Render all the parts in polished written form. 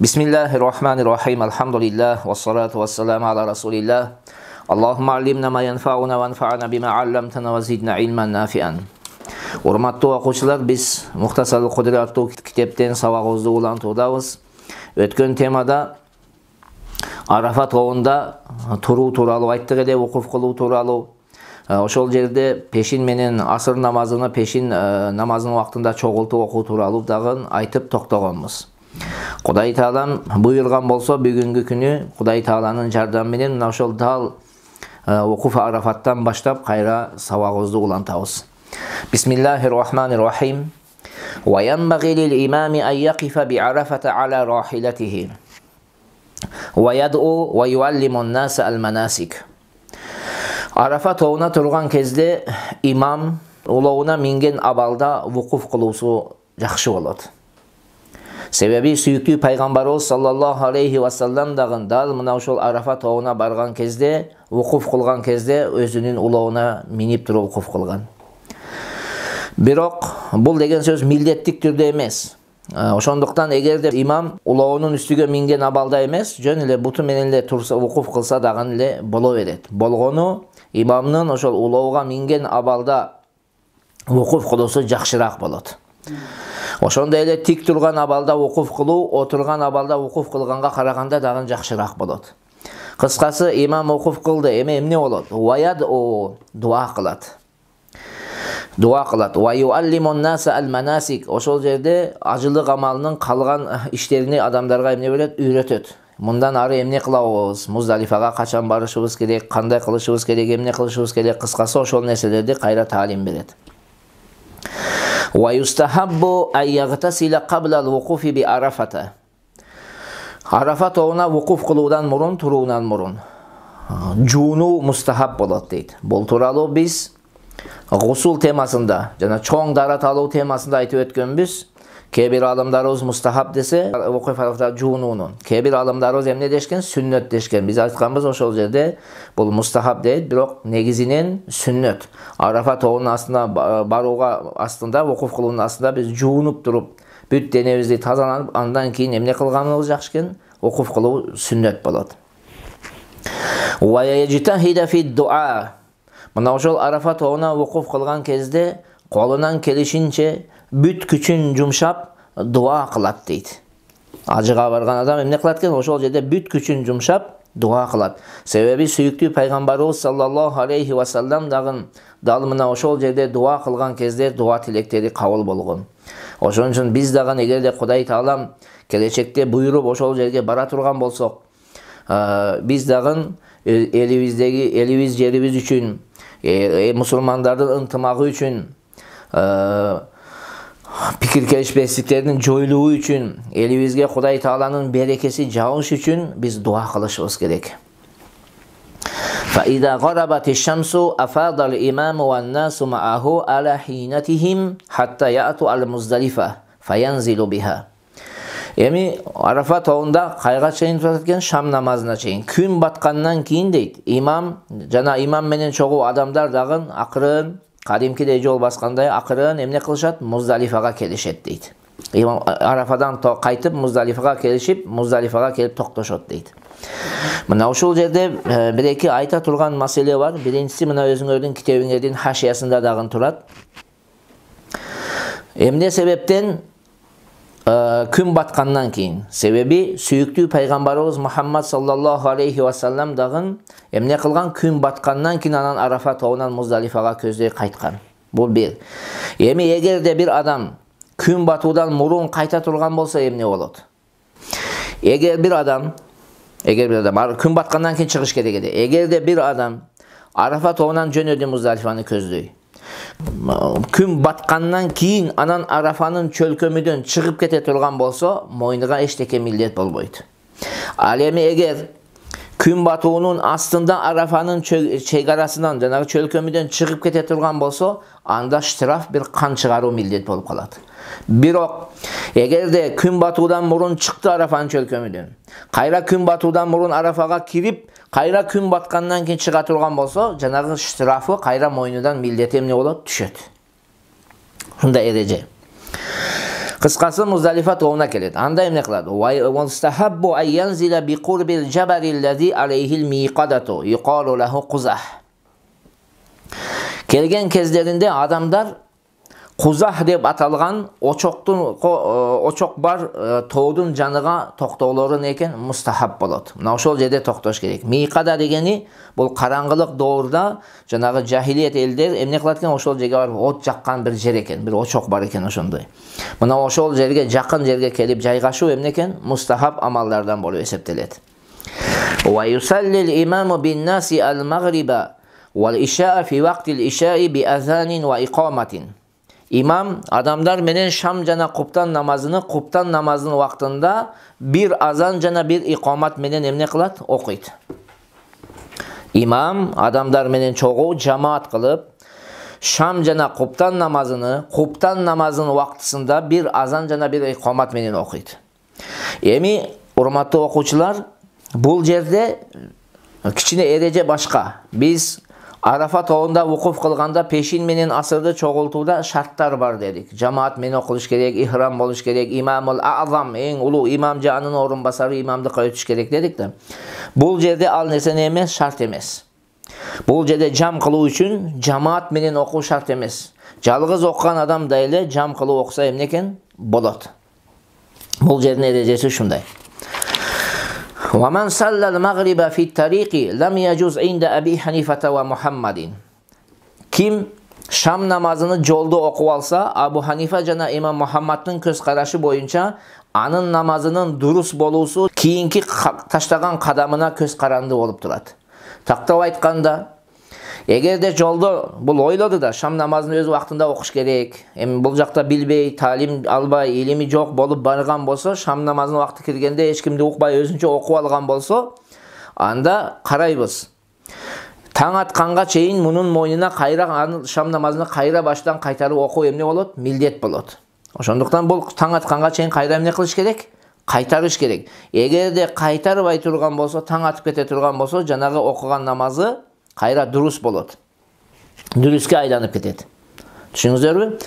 Bismillahirrahmanirrahim. Elhamdülillah ve salatu ve selamu ala Resulillah. Allahümme allimna ma yanfa'una ve anfa'na bima allamtana ve zidna ilmen nafi'an. Hurmatlı okuwçular, biz Muhtasarul Kudret attуу kitepten sabagыбызды улантуудабыз. Өткөн темада Арафат тобунда туруу тууралуу айттык эле, укуф кылуу тууралуу. Ошол жерде пешин менен асыр намазыны пешин намазынын убактында чогултуп окуу тууралуу дагы айтып токтогонбуз. Кудай Таалам буйрган болсо бүгүнкү күнү Кудай Тааланын жардамы менен мына ошол дал укуф Арафаттан баштап кайра сабагыбызды улантабыз. Bismillahirrahmanirrahim. Ve yenbaghi lil imami en yaqifa bi Arafata ala rahilatihi. Ve yad'u ve yuallimun nase el manasik. Arafa тобуна турган кезде имам улоуна минген абалда вукуф кылуусу жакшы болот. Себеби сүйүктүү пайгамбарыбыз саллаллаху алейхи ва саллям дагы дал мына ошол Арафа тобуна барган кезде, вукуф кылган кезде өзүнүн улоуна минип туруп вукуф кылган. Бирок бул деген сөз милдеттик түрдө эмес. Ошондуктан эгерде имам улоонун үстүгө минген абалда эмес, жөн эле буту менен эле турса вукуф кылса дагы эле боло берет. Болгону имамдын ошол улоого минген абалда вукуф кылуусу жакшыраак болот. Ошондой эле тик турган абалда вукуф кылуу, отурган абалда вукуф кылганга караганда дагы жакшыраак болот. Кыскасы, имам вукуф кылды, эмне болот? Ваяд дуа кылат. Дуа кылат. Ва юаллимун наса ал манасик. Ошол жерде ажылык амалынын калган иштерини адамдарга эмне берет? Үйрөтөт. Мындан ары эмне кылабыз? Муздалифага качан барышыбыз керек? Кандай кылышыбыз керек? Эмне кылышыбыз керек? Кыскасы ошол нерселерди кайра таалим берет. Ва юстахаббу ан ягтасила кабла ал-вукуфи би Арафата. Арафа тобуна вукуф кылуудан мурун, туруунан мурун жууну мустахаб болот дейт. Бул тууралуу биз гусул темасында жана чоң дарат алуу темасында айтып өткөнбүз. Кээ бир алымдарыбыз мустахаб десе, вукуф Арафата жуунуунун. Кээ бир алымдарыбыз эмне дешкен? Сүннөт дешкен. Биз айтканбыз ошол жерде бул мустахаб дейт, бирок негизинен сүннөт. Арафа тобунун астына барууга астында, вукуф кылуунун астында биз жуунуп туруп, бүт денебизди тазаланып, андан кийин эмне кылганыбыз жакшы экен? Вукуф кылуу сүннөт болот. Ва яжтахида фи дуа. Мына ошол Арафа тобуна вукуф кылган кезде колунан келишинче бүт күчүн жумшап дуа кылат дейт. Ажыга барган адам эмне кылат экен? Ошол жерде бүт күчүн жумшап дуа кылат. Себеби сүйүктүү пайгамбарыбыз саллаллаху алейхи ва саллям дагы дал мына ошол жерде дуа кылган кезде дуа тилектери кабыл болгон. Ошон үчүн биз дагы эгерде Кудай Таалам келечекте буйруп ошол жерге бара турган болсок, биз дагы элибиз жерибиз үчүн, мусулмандардын ынтымагы үчүн, пикир келишпестиктердин жоюлуу үчүн, элибизге Кудай Тааланын берекеси жагыш үчүн биз дуа кылышыбыз керек. فإذا غربت الشمس أفاض الإمام والناس معه على حينتهم حتى يأتوا على مزدلفة فينزل بها. Эми Арафа тобунда кайга чейин турат экен? Шам намазына чейин. Күн баткандан кийин дейт, имам жана имам менен чогуу адамдар дагы акырын, кадимкидей жол баскандай акырын эмне кылышат? Муздалифага келишет дейт. Имам Арафадан кайтып Муздалифага келишип, Муздалифага келип токтошот дейт. Мына ушул жерде бир-эки айта турган маселе бар. Биринчиси мына өзүңөрдүн китебиңердин хашиясында дагы турат. Эмне себептен күн баткандан кийин? Себеби сүйүктүү пайгамбарыбыз Мухаммад саллаллаху алейхи ва саллям дагы эмне кылган? Күн баткандан кийин анан Арафа тобунан Муздалифага көздөй кайткан. Бул бир. Эми эгерде бир адам күн батуудан мурун кайта турган болсо эмне болот? Эгер бир адам күн баткандан кийин чыгыш керек эди. Эгерде бир адам Арафа тобунан жөнөдү Муздалифаны көздөй, күн баткандан кийин анан Арафанын чөлкөмүдөн чыгып кете турган болсо, мойнуга эчтеке милдет болбойт. Ал эми эгер күн батуунун астында Арафанын чегарасынан, жанагы чөлкөмүдөн чыгып кете турган болсо, анда штраф бир кан чыгаруу милдет болуп калат. Бирок эгерде күн батуудан мурун чыкты Арафанын чөлкөмүдөн, кайра күн батуудан мурун Арафага кирип, кайра күн баткандан кийин чыга турган болсо, жанагы штрафы кайра мойнудан милдет эмне болот? Түшөт. Ушундай эреже. Кыскасы Муздалифа тоуна келет. Анда эмне кылат? Вастахаббу ан янзила би курбил джабариллази алейхил миқадату юқалу лаху Қузах. Келген кездеринде адамдар Қузах деп аталган очок бар тоодун жаныга токтоолорун экен мустахаб болот. Мына ошол жерде токтош керек. Миқада дегени бул караңгылык доорда жанагы жахилиет элдер эмне кылат экен, ошол жерге барып от жаккан бир жер экен, бир очок бар экен ошондой. Мына ошол жерге жакын жерге келип жайгашуу эмне экен? Мустахаб амалдардан болуп эсептелет. Ва юсаллил имаму бин наси ал-магриба вал ишаа фи вақтил ишааи би азанин ва иқаматин. İmam adamlar menen şam jana куптан намазынын вактында bir azan jana bir iqamat menen emne kılat? Okuyt. İmam adamlar menen çoğu cemaat kılıp şam jana kуптан namazının vaktısında bir azan jana bir iqamat menen okuyt. Emi urmatlı okuçular, bul jerde kichine ereje başka. Biz Arafat toğunda vukuf kılganda peşin menen asırdı çoğultuda şartlar var dedik. Cemaat meni okuluş gerek, ihram boluş gerek, imamul azam, en ulu imam canının orunbasarı imamlıkka ötüş gerek dedik de. Bul jerde al nesene emes, şart emes. Bul jerde cam kılуу üçün cemaat menen okuu şart emes. Жалгыз okugan adam da ele cam kılуу okusa emneken bolot. Bul jerdin erejesi şunday. وَمَنْ صَلَّ الْمَغْرِبَ فِي الطَّرِيقِ لَمْ يَجُزْ عِنْدَ أَبِي حَنِيفَةَ وَمُحَمَّدٍ. Kim Şam namazını jolda okup alsa, Abu Hanifa jana İmam Muhammad'ın köz karaşı boyunca anın namazının durus bolusu kiyinki taştagan kadamına köz karandı olup durat. Taqtab aytkanda, egerde jolda bul oyladı da Şam namazını öz vaktında okuş gerek. Bul jakta bilbey, talim albay, ilimi jok bolup bargan bolsa, Şam namazının vakti kirgende hiç kimde ukbay özünçe okup algan bolsa, anda karayбыз. Taң atkanга чейин мунун мойнуна кайра Şam namazını кайра баштан кайтарып окуу эмне болот? Милдет болот. Ошондуктан бул таң атканга чейин кайра эмне кылыш керек? Кайтарыш керек. Эгерде кайтарбай турган болсо, таң атып кете турган болсо, жанагы окуган намазы кайра дурус болот. Дуруске айланып кетет. Түшүңүздөрбү?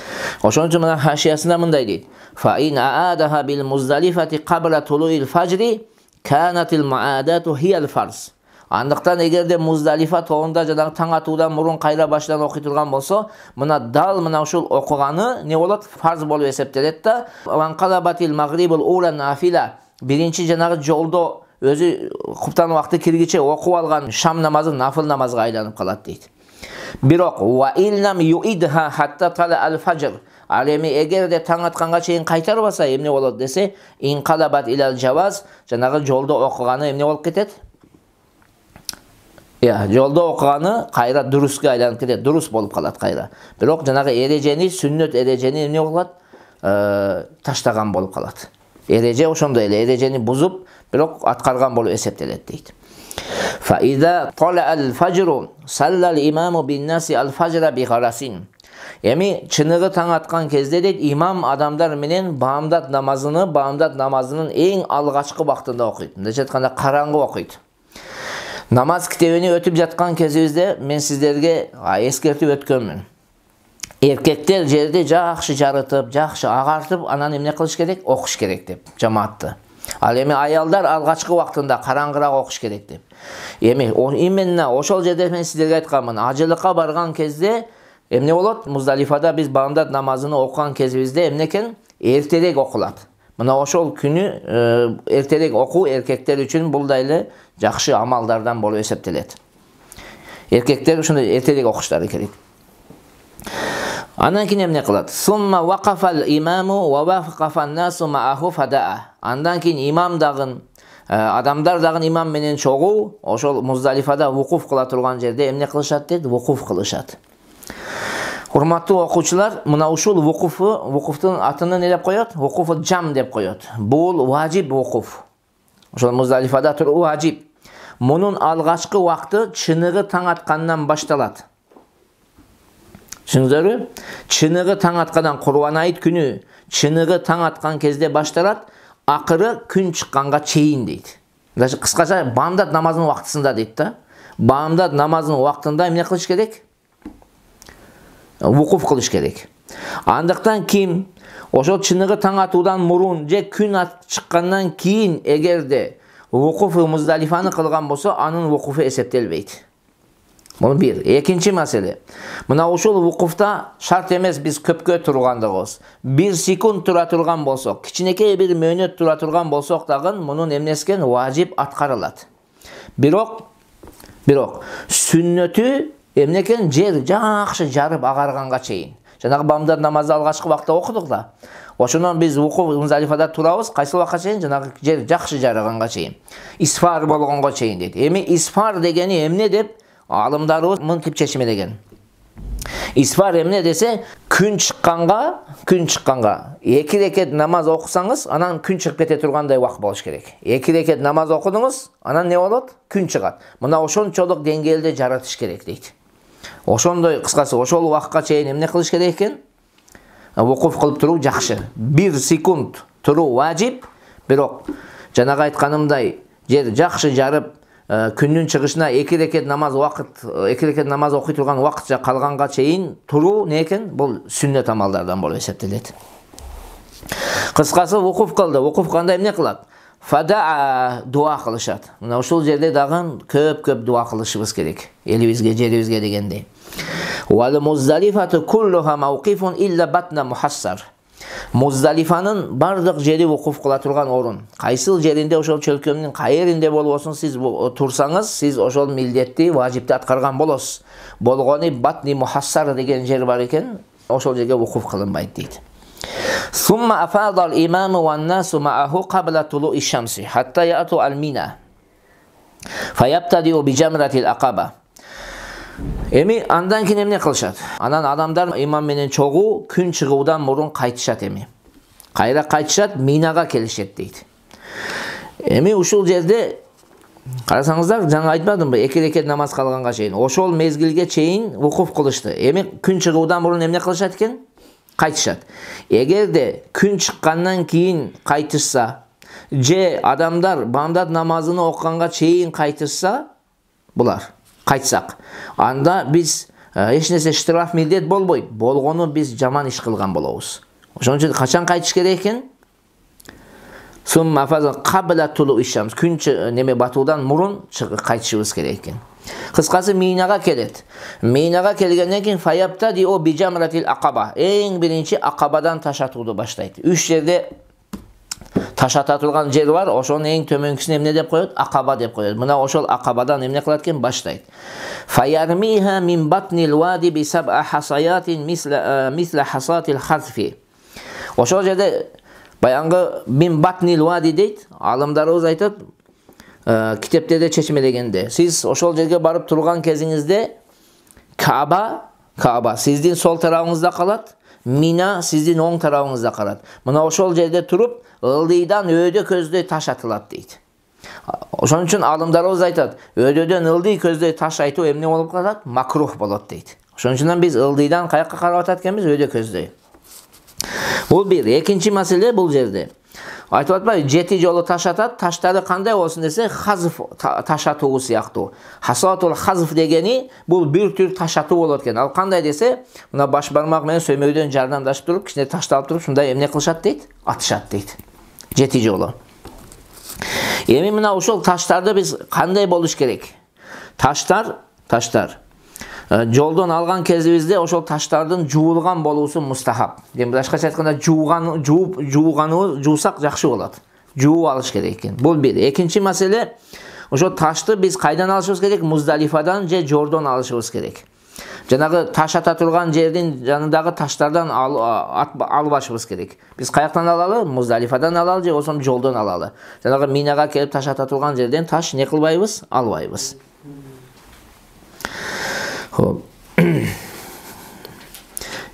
Ошон үчүн мына хашиясында мындай дейт. Fa in aadaha bil Muzdalifati qabla tulu'il fajri kanatil muadatu hiyal farz. Андыктан эгерде Муздалифа тоонда жана таң атуудан мурун кайра башынан окуй турган болсо, мына дал мына ушул окуганы не болот? Фарз болуп эсептелет да. Ванкалабатил магрибул ула нафила. Биринчи жанагы жолдо өзү куптан вакты киргиче окуп алган Шам намазы нафыл намазга айланып калат дейт. Бирок ва иллам юидха хатта тала ал-фажр. Ал эми эгерде таң атканга чейин кайтарбаса эмне болот десе, инкалабат илал жаваз, жанагы жолдо окуганы эмне болуп кетет? Жолда окуганы кайра дуруске айланып кетет, дурус болуп калат кайра. Бирок жанагы эрежени, сүннөт эрежени эмне болот? Таштаган болуп калат. Эреже ошондой эле, эрежени бузуп, бирок аткарган болуп эсептелет дейт. Fa iza tala al-fajr salla al-imamu bin-nasi al-fajra bi gharasin. Эми чыныгы таң аткан кезде дейт, имам адамдар менен баамдат намазынын эң алгачкы вактында окуйт. Мындайча айтканда караңгы окуйт. Namaz kitebini ötüp жаткан кезибизде мен сиздерге эскертип өткөнмүн. Эркектер жерде жакшы жарытып, жакшы агартып, анан эмне кылыш керек? Окуш керек деп жамаатты. Ал эми аялдар алгачкы вактында караңгыраак окуш керек деп. Эми именно ошол жерде мен сиздерге айтканмын. Ажылыкка барган кезде эмне болот? Муздалифада биз баамдат намазыны окуган кезибизде эмне экен? Эртерээк окулат. Мына ошол күнү эртерээк окуу эркектер үчүн бул да эле жакшы амалдардан болуп эсептелет. Эркектер ушундай эртерээк окуштары керек. Андан кийин эмне кылат? Сумма вaqafal имаму ва вaqafan насу мааху фадаа. Андан кийин имам дагы адамдар дагы имам менен чогуу ошол Муздалифада вукуф кыла турган жерде эмне кылышат дейт? Вукуф кылышат. Урматтуу окуучулар, мына ушул вукуфтун атын эмне деп коёт? Вукуфу жам деп коёт. Бул важип вукуф. Ошол Муздалифада туруу важип. Мунун алгачкы вакты чыныгы таң аткандан башталат. Түшүңүздөрбү? Чыныгы таң аткандан Курбан айт күнү чыныгы таң аткан кезде башталат, акыры күн чыкканга чейин дейт. Кыскача баамдат намазынын вактысында дейт да. Баамдат намазынын вактында эмне кылыш керек? Вукуф кылыш керек. Андыктан ким ошол чыныгы таң атуудан мурун же күн чыккандан кийин эгерде вукуфу Муздалифаны кылган болсо, анын вукуфу эсептелбейт. Бул бир. Экинчи маселе. Мына ушул вукуфта шарт эмес биз көпкө тургандыгыбыз. 1 секунд тура турган болсок, кичинекей бир мөөнөт тура турган болсок дагы мунун эмнескен важип аткарылат. Бирок сүннөтү эмнекен жер жакшы жарып агарганга чейин. Жанагы бамдар намазды алгачкы убакта окудук да. Ошондон биз вукуф Муздалифада турабыз, кайсы убакка чейин? Жанагы жер жакшы жарыганга чейин. Исфар болгонго чейин дейт. Эми исфар дегени эмне деп алымдарыбыз мынтип чечмелеген. Исфар эмне десе, күн чыкканга 2 рекет намаз окусаңыз, анан күн чыгып кете тургандай убакыт болуш керек. 2 рекет намаз окудуңуз, анан не болот? Күн чыгат. Мына ошончолук деңгээлде жаратыш керек дейт. Ошондой кыскасы, ошол убакытка чейин эмне кылыш керек экен? Вукуф кылып туруу жакшы. 1 секунд туруу важип, бирок жанагы айтканымдай жер жакшы жарып, күннүн чыгышына 2 рекет намаз окуй турган убакытча калганга чейин туруу не экен? Бул сүннөт амалдардан болуп эсептелет. Кыскасы вукуф кылды. Вукуф кандай эмне кылат? Фада дуа кылышат. Мына ушул жерде дагы көп дуа кылышыбыз керек. Элибизге, жерибизге дегендей. Вал Муздалифату куллуха мауқифун илля батна мухассар. Муздалифанын бардык жери вукуф кыла турган орун. Кайсыл жеринде, ошол чөлкөмдүн кайеринде болбосун сиз турсаңыз, сиз ошол милдетти, важипти аткарган болосуз. Болгону батни мухассар деген жер бар экен, ошол жерге вукуф кылынбайт дейт. Сумма афадал имаму ван насу мааху кабла тулуи шамси хатта яату ал-мина. Фаяптадиу bijamratil акаба. Эми андан кийин эмне кылышат? Анан адамдар имам менен чогуу күн чыгуудан мурун кайтышат эми. Кайра кайтышат, минага келишет дейт. Эми ушул жерде карасаңыздар, жаңа айтпадымбы, 2 рекет намаз калганга чейин, ошол мезгилге чейин вукуф кылышты. Эми күн чыгуудан мурун эмне кылышат экен? Кайтышат. Эгерде күн чыккандан кийин кайтышса, же адамдар бамдат намазыны окуганга чейин кайтышса, булар кайтсак, анда биз эч нерсе штраф милдет болбойт. Болгону биз жаман иш кылган болобуз. Ошон үчүн качан кайтыш керек экен? Сумма фаза кабла тулу ишамс. Күн неме батуудан мурун кайтышыбыз керек экен. Кыскасы минага келет. Минага келгенден кийин фаяпта ди о bijamratil акаба. Эң биринчи акабадан таш атууду баштайт. 3 жерде таш ата турган жер бар, ошонун эң төмөнкүсүн эмне деп коет? Акаба деп коет. Мына ошол акабадан эмне кылат экен? Баштайт. Фаярмиха мин батнил вади би саб'a hasayatин мисла hasatil hazfi. Ошол жерде баянгы мин батнил вади дейт. Алымдарыбыз айтат, китептерде чечмелегенде, сиз ошол жерге барып турган кезиңизде Кааба сиздин сол тарабыңызда калат, Мина сиздин оң тарабыңызда калат. Мына ошол жерде туруп, ылдыйдан өйдө көздөй таш атылат дейт. Ошон үчүн алымдарыбыз айтат, өйдөдөн ылдый көздөй таш айтуу эмне болуп калат? Макрух болот дейт. Ошон үчүн биз ылдыйдан каяка карап атат экенбиз? Өйдө көздөй. Бул бир. Экинчи маселе бул жерде. Айтып атпайбы, 7 жолу таш атат, таштары кандай болсун десе, хазф таш атуу сыяктуу. Хасатул хазф дегени бул бир түр таш атуу болот экен. Ал кандай десе, мына баш бармак менен сөймөйдөн жардамдашып туруп, кичине ташты алып туруп, шундай эмне кылышат дейт? Атышат дейт. 7 жолу. Эми мына ошол таштарды биз кандай болуш керек? Таштар жолдон алган кезибизде ошол таштардын жуулган болуусу мустахаб. Дем башкача айтканда жуусак жакшы болот. Жууп алыш керек экен. Бул бир. Экинчи маселе, ошол ташты биз кайдан алышыбыз керек? Муздалифадан же жордон алышыбыз керек. Жанагы таш ата турган жердин жанындагы таштардан албашыбыз керек. Биз каяктан алалы? Муздалифадан алалы же болсо жолдон алалы. Жанагы минага келип таш ата турган жерден таш не кылбайбыз? Албайбыз.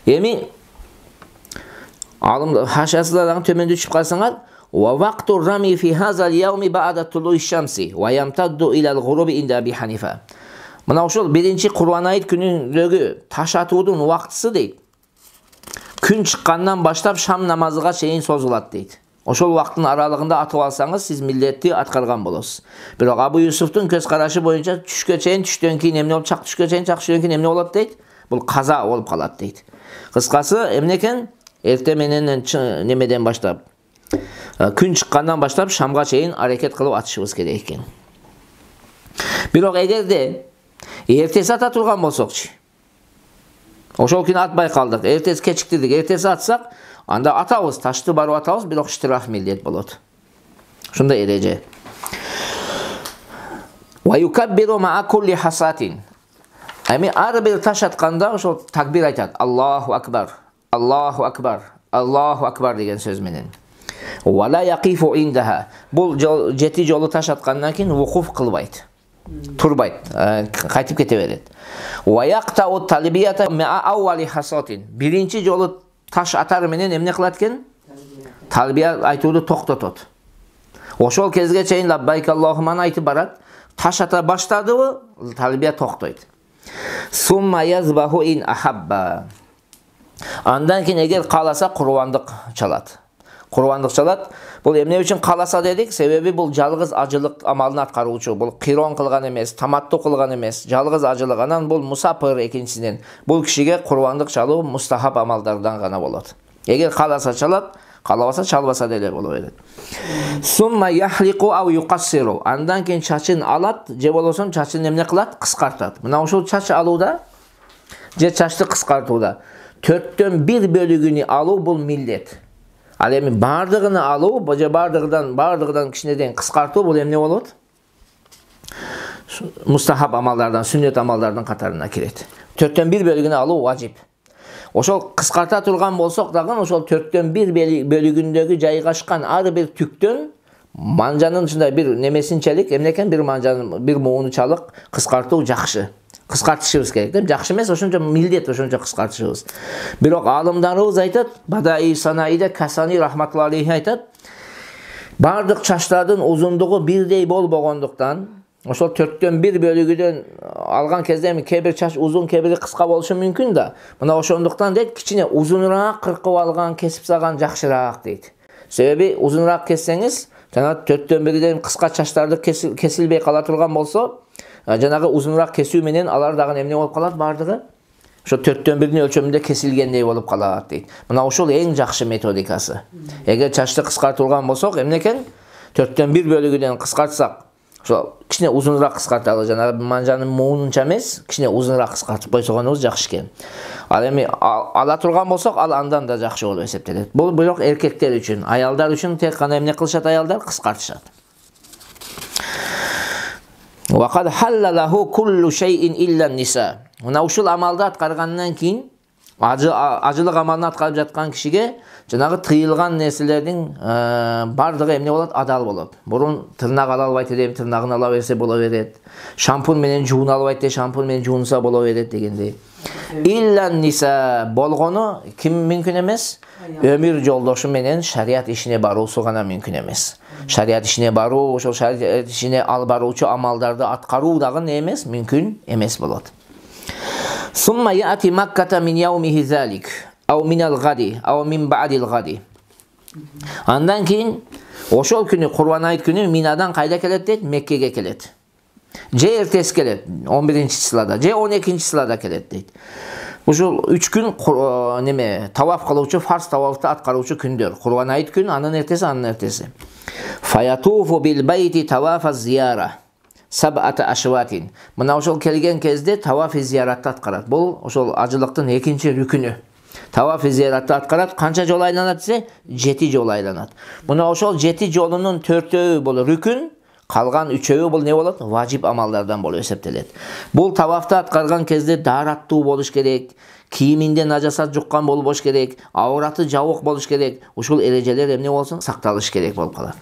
Эми алым хашасында дагы төмөндө түшүп калсаңар, ва вакту рами фи хазал яуми ба'да тулуи шамси ва ямтадду ила al-ghurubi инда Аби Ханифа. Мына ошол биринчи Курбан айт күнүндөгү таш атуудун убактысы дейт. Күн чыккандан баштап шам намазыга чейин созулат дейт. Ошол убакыттын аралыгында атып алсаңыз, сиз милдетти аткарган болосуз. Бирок Абу Юсуфтун көз карашы боюнча түшкө чейин, түштөн кийин эмне болуп, чак түшкө чейин, чак түштөн кийин эмне болот дейт? Бул каза болуп калат дейт. Кыскасы эмне экен? Эрте менен немеден баштап, күн чыккандан баштап шамга чейин аракет кылып атышыбыз керек экен. Бирок эгерде эртеси ата турган болсокчу, ошол күнү атпай калдык, эртеси кечиктирдик, эртеси атсак, анда атабыз, ташты барып атабыз, бирок штраф милдет болот. Ушундай эреже. Ва юкаббиру ма'a kulli hasatin. Эми ар бир таш атканда ошол такбир айтат. Аллаху акбар, Аллаху акбар, Аллаху акбар деген сөз менен. Ва ла яқифу индаха. Бул жети жолу таш аткандан кийин вукуф кылбайт. Турбайт, кайтып кете берет. Ва яқтау талбията ма'a awwali hasatin. Биринчи жолу таш атар менен эмне кылат экен? Талбия айтууну токтотот. Ошол кезге чейин лаббайк Аллахумманы айтып барат. Таш ата баштадыбы, талбия токтойт. Сумма язбаху ин ахабба. Андан кийин эгер кааласа курбандык чалат. Курбандык чалат. Бул эмне үчүн кааласа дедик? Себеби бул жалгыз ажылык амалын аткаруучу. Бул кирон кылган эмес, таматту кылган эмес, жалгыз ажылык. Анан бул мусапыр экинчисинен. Бул кишиге курбандык чалуу мустахаб амалдардан гана болот. Эгер кааласа чалат, каалабаса чалбаса деле боло берет. Сумма яхлику ау юқассиру. Андан кийин чачын алат, же болбосо чачын эмне кылат? Кыскартат. Мына ушул чач алууда, же чачты кыскартууда 4/1 бөлүгүнү алуу бул милдет. Ал эми бардыгын алуу, же бардыгынан кичинеден кыскартуу бул эмне болот? Мустахаб амалдардан, сүннет амалдардан катарына кирет. 4/1 бөлүгүнү алуу важип. Ошол кыскарта турган болсок дагы ошол 4/1 бөлүгүндөгү жайгашкан ар бир түктөн манжанын ушундай бир немесинчелик, эмне экен? Бир манжанын бир муунучалык кыскартуу жакшы. Кыскартышыбыз керек деп, жакшы эмес, ошончо милдет, ошончо кыскартышыбыз. Бирок аалымдарыбыз айтат, Бадаи Санаида Касани рахматуллахи алейхи айтат, бардык чачтардын узундугу бирдей болбогондуктан, ошол 4/1 бөлүгүдөн алган кезде эми кээ чач узун, кээ кыска болушу мүмкүн да. Мына ошондуктан дейт, кичине узунураак кыркып алган, кесип салган жакшыраак дейт. Себеби узунураак кессеңиз, жана 4/1ден кыска чачтарды кесилбей кала турган болсо, жанагы узунураак кесүү менен алар дагы эмне болуп калат бардыгы? Ошо 4/1 өлчөмүндө кесилгендей болуп калат дейт. Мына ошол эң жакшы методикасы. Эгер чачты кыскартылган болсок, эмне экен? 4/1 бөлүгүдөн кыскартсак, ошо кичине узунураак кыскарталы, жанагы манжанын муунунча эмес, кичине узунураак кыскартып койсоңуз жакшы экен. Ал эми ала турган болсок, ал андан да жакшы болуп эсептелет. Бул бирок эркектер үчүн, аялдар үчүн тек гана эмне кылышат аялдар? Кыскартышат. Wa qad halalahu kullu shay'in illa an-nisa. Мына ушул амалды аткаргандан кийин, ажылык амалын аткарып жаткан кишиге жанагы тыйылган нерселердин бардыгы эмне болот? Адал болот. Бурун тырнак ала албайт эдем, тырнагын ала берсе боло берет. Шампунь менен жууна албайт де, шампунь менен жуунса боло берет дегендей. Илля ниса болгону ким мүмкүн эмес? Өмүр жолдошу менен шарият ишине баруусу гана мүмкүн эмес. Шарият ишине баруу, ошол шарият ишине ал баруучу амалдарды аткаруу дагы не эмес? Мүмкүн эмес болот. Сумма яати Макката мин яумихи залик, ау минал гади, ау мин ба'дил гади. Андан кийин ошол күнү, Курбан айт күнү Минадан кайда келет дейт? Меккеге келет. Же эртес келет, 11-числада, же 12-числада келет дейт. Ушул 3 күн неме таваф кылуучу, фарз тавафты аткаруучу күндөр. Курбан айт күнү, анын эртеси. Фаятуфу бил байти тавафа зияра. Саб'ата ашватин. Мына ошол келген кезде таваф зияратты аткарат. Бул ошол ажылыктын экинчи рүкүнү. Таваф зияратты аткарат. Канча жолу айланат десе? 7 жолу айланат. Мына ошол 7 жолунун 4-өө бул рүкүн, калган 3-өө бул не болот? Важип амалдардан болуп эсептелет. Бул тавафты аткарган кезде даараттуу болуш керек, кийиминде нажасат жуккан болбош керек, аураты жабык болуш керек. Ушул эрежелер эмне болсун? Сакталыш керек болуп калат.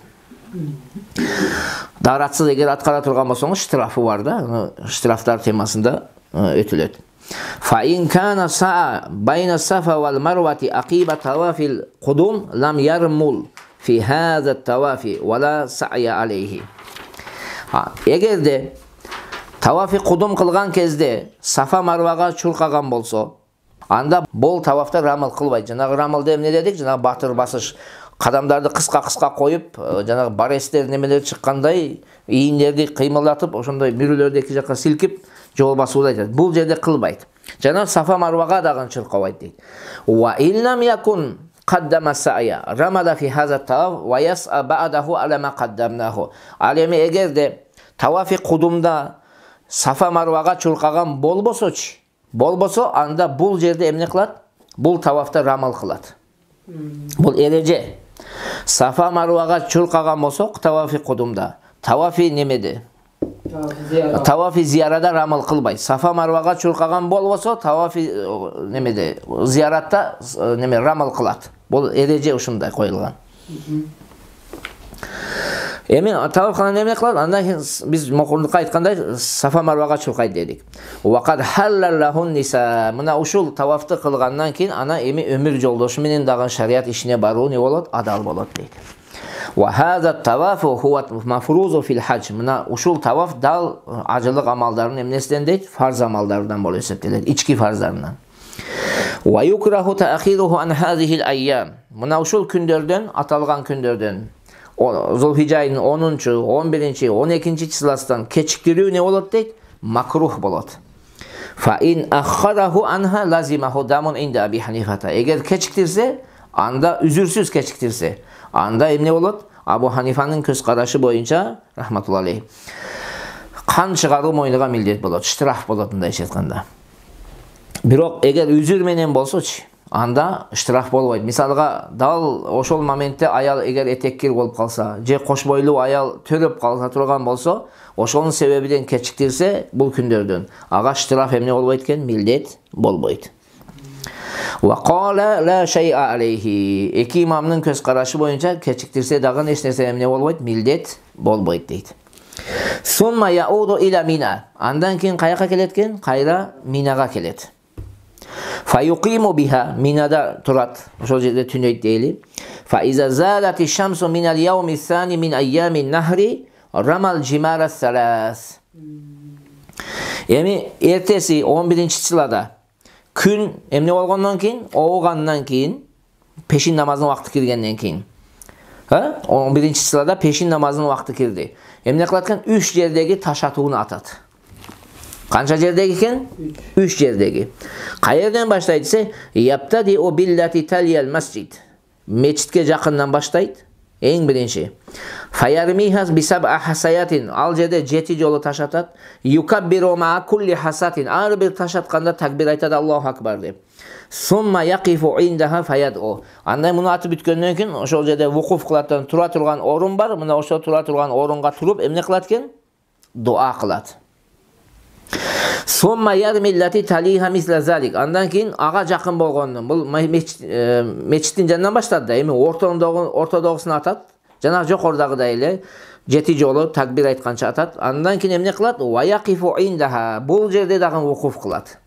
Даратсыз эгер аткара турган болсоңуз штрафы бар да, штрафтар темасында өтүлөт. Fa in kana sa'a bayna safa wal marwati aqiba tawafil qudum lam yarmul fi hadha at-tawafi wa la sa'ya alayhi. Эгерде тавафи qudum кылган кезде Сафа Марвага чуркаган болсо, анда бул тавафта рамыл кылбайт. Жанагы рамылды эмне дедик? Жанагы батыр басыш, кадамдарды кыска-кыска коюп, жанагы барестер немелер чыккандай, ийиндерди кыймылдатып, ошондой мүрүлөрдү эки жакка силкип, жол басууда айтат. Бул жерде кылбайт. Жана Сафа Марвага дагы чуркабайт дейт. Ва иллам якун qaddama sa'ya ramala fi hadha at-tawaf wa yas'a ba'dahu ala ma qaddamnahu. Ал эми эгерде тавафи кудумда Сафа Марвага чуркаган болбосо, анда бул жерде эмне кылат? Бул тавафта рамал кылат. Бул эреже. Сафа Марвага чуркаган болсо тавафи кудумда, тавафи немеде? Тавафи зиярада рамал кылбайт. Сафа Марвага чуркаган болбосо, тавафи немеде? Зияратта неме рамал кылат. Бул эреже ушундай коюлган. Эми таваф кылган эмне кылат? Андан кийин биз мокундукка айткандай Сафа Марвага чуркайт дедик. Вакад халлаллахун ниса. Мына ушул тавафты кылгандан кийин ана эми өмүр жолдошу менен дагы шарият ишине баруу не болот? Адал болот дейт. Ва хаза тавафу хува мафрузу фил хадж. Мына ушул таваф дал ажылык амалдардын эмнесинен дейт? Фарз амалдарынан болуп эсептелет, ички фарздарынан. Ва юкраху таахируху ан хазихил айям. Мына ушул күндөрдөн, аталган күндөрдөн Зулхижа айынын 10-чу, 11-чи, 12-чи числасынан кечиктирүү не болот дейт? Макрух болот. Фа ин аххараху анха лазимаху дамун инда Аби Ханифата. Эгер кечиктирсе, анда үзүрсүз кечиктирсе, анда эмне болот? Абу Ханифанын көз карашы боюнча, рахматулла алейх, кан чыгаруу мойнуга милдет болот, штраф болот мындайча айтканда. Бирок эгер үзүр менен болсочу, анда штраф болбойт. Мисалга, дал ошол моментте аял эгер этеккир болуп калса, же кош бойлуу аял төрөп калса турган болсо, ошонун себебинен кечиктирсе, бул күндөрдөн ага штраф эмне болбойт экен? Милдет болбойт. Ва кала ла шай'a алейхи. Эки имамдын көз карашы боюнча кечиктирсе дагы эч нерсе эмне болбойт? Милдет болбойт дейт. Сумма яуду иля Мина. Андан кийин каяка келет экен? Кайра Минага келет. Фаюқиму биха. Минада турат. Ошол жерде түнөйт дейли. Фа иза залати шамсу минал яуми сани мин айями нахри рамал жимара салас. Эми эртеси 11-чылада күн эмне болгондон кийин, оогандан кийин, пешин намазынын убакыты киргенден кийин. 11-чылада пешин намазынын убакыты кирди. Эмне кылат экен? 3 жердеги таш атууну атат. Канча жердеги экен? 3 жердеги. Каерден баштайт десе, яптади о биллати талиял масжид. Мечитке жакындан баштайт. Эң биринчи. Фаярмихас бисаб ахасаятин. Ал жерде 7 жолу таш атат. Юкаббиру ма кулли хасатин. Ар бир таш атканда такбир айтат, Аллаху акбар деп. Сумма якифу индаха фаядо. Андай муну атып бүткөндөн кийин ошол жерде вукуф кылат, тура турган орун бар. Мына ошол тура турган орунга туруп эмне кылат экен? Дуа кылат. Сумма ярмиллати талиха мисла залик. Андан кийин ага жакын болгондун, бул мечиттин жанынан баштады да, эми ортодогусун атат. Жана жокордагыдай эле 7 жолу такбир айтканча атат. Андан кийин эмне кылат? Ва якифу индаха. Бул жерде дагы вукуф кылат.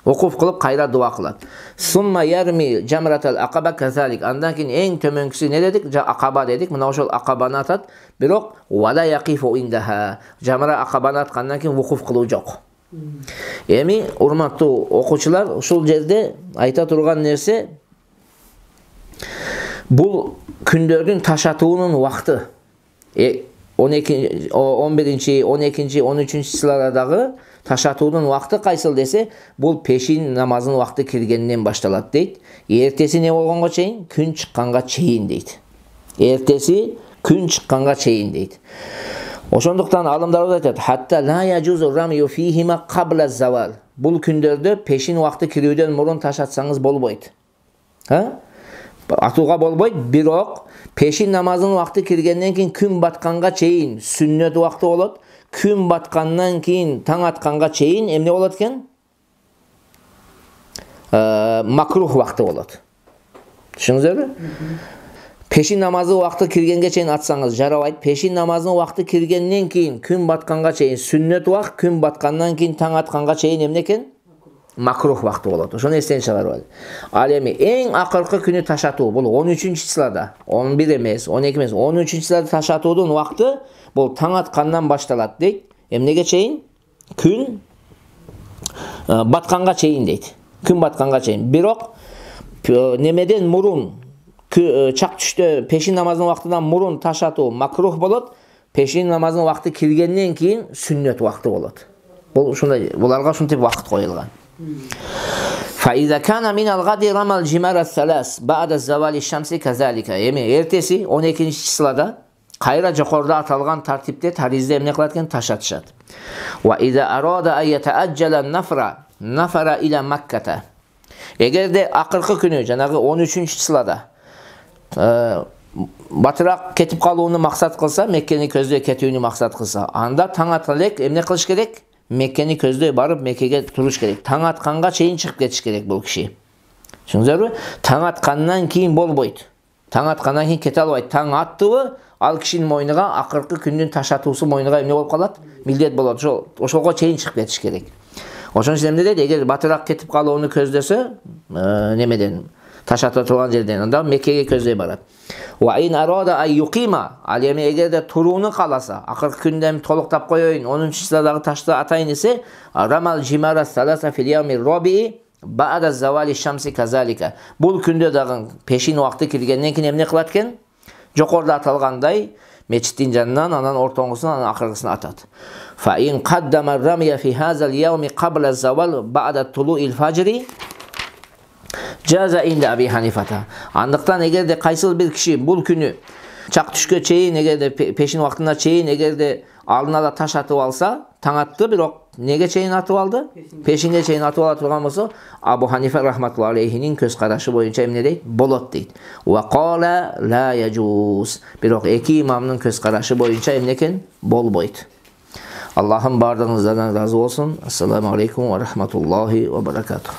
Вукуф кылып кайра дуа кылат. Сумма ярми жамратал акаба казалик. Андан кийин эң төмөнкүсү не дедик? Акаба дедик. Мына ошол акабаны атат. Бирок вала якифу индаха. Жамра акабаны аткандан кийин вукуф кылуу жок. Эми урматтуу окуучулар, ушул жерде айта турган нерсе, бул күндөрдүн таш атуунун убакыты 11-чи, 12-чи, 13-чи чысладагы таш атуунун убакыты кайсыл десе, бул пешин намазынын убакыты киргенден башталат дейт. Эртеси не болгонго чейин? Күн чыкканга чейин дейт. Эртеси күн чыкканга чейин дейт. Ошондуктан алымдар айтат, хатта ла яжузу рамию фихима кабла завал. Бул күндөрдө пешин убакыты кирүүдөн мурун таш атсаңыз болбойт. Атууга болбойт, бирок пешин намазынын убакыты киргенден кийин күн батканга чейин сүннөт убакыты болот. Күн баткандан кийин таң атканга чейин эмне болот экен? Макрух убакыты болот. Түшүндүңүзбү? Пешин намазы убакыты киргенге чейин атсаңыз жарабайт. Пешин намазынын убакыты киргенден кийин күн батканга чейин сүннөт убак, күн баткандан кийин таң атканга чейин эмне экен? Макрух убакыты болот. Ошону эстен чыгарып ал. Ал эми эң акыркы күнү таш атуу бул 13-чылада, 11 эмес, 12 эмес, 13-чылада таш атуудун убакыты бул таң аткандан башталат дейт. Эмнеге чейин? Күн батканга чейин дейт. Күн батканга чейин. Бирок немеден мурун чак түштө пешин намазынын убактынан мурун таш атуу макрух болот. Пешин намазынын убакыты киргенден кийин сүннөт убакыты болот. Буларга ушунтип вакыт коюлган. فإذا كان من الغد رمى الجمار الثلاث بعد الزوال الشمس كذلك. Эми эртеси 12-числада кайра жокоруда аталган тартипте таризде эмне кылат экен? Таш атышат. وإذا أراد أن يتأجل النفر نفر إلى مكة. Эгерде акыркы күнү жанагы 13-числада батыраак кетип калууну максат кылса, Меккени көздөй кетүүнү максат кылса, анда таң ата элек эмне кылыш керек? Меккени көздөй барып Меккеге туруш керек. Таң атканга чейин чыгып кетиш керек бул киши. Түшүндүңүзбү? Таң аткандан кийин болбойт. Таң аткандан кийин кете албайт. Таң аттыбы, ал кишинин мойнуга акыркы күндүн таш атуусу мойнуга эмне болуп калат? Милдет болот. Ошолго чейин чыгып кетиш керек. Ошон үчүн эмне дейт? Эгер батыраак кетип калууну көздөсө, немеден таш ата турган жерден, анда Меккеге көздөй барат. Wa in arada ay yuqima, ал эми эгерде турууну кааласа, акыркы күндө толуктап коеюн, 10-числадагы ташты атайын десе, рамал жимара саласа фил ями раби ба'да завали шамси казалика. Бул күндө дагы пешин убакыты киргенден кийин эмне кылат экен? Жокоруда аталгандай мечиттин жанынан анан ортоңгусун, анан акыркысын атат. Fa in qaddama ramiya fi hadha al-yawmi qabla az-zawal ba'da tulu'il fajri Жаза инде Аби Ханифата. Андыктан эгерде кайсыл бир киши бул күнү чак түшкө чейин, эгерде пешин убактына чейин, эгерде алдын ала таш атып алса, таң атты, бирок неге чейин атып алды? Пешинге чейин атып ала турган болсо, Абу Ханифа рахматуллахи алейхинин көз карашы боюнча эмне дейт? Болот дейт. Ва кала ла яжуз. Бирок эки имамдын көз карашы боюнча эмне экен? Болбойт. Аллахым бардыгыңыздан разы болсун. Ассаламу алейкум ва рахматуллахи ва баракатух.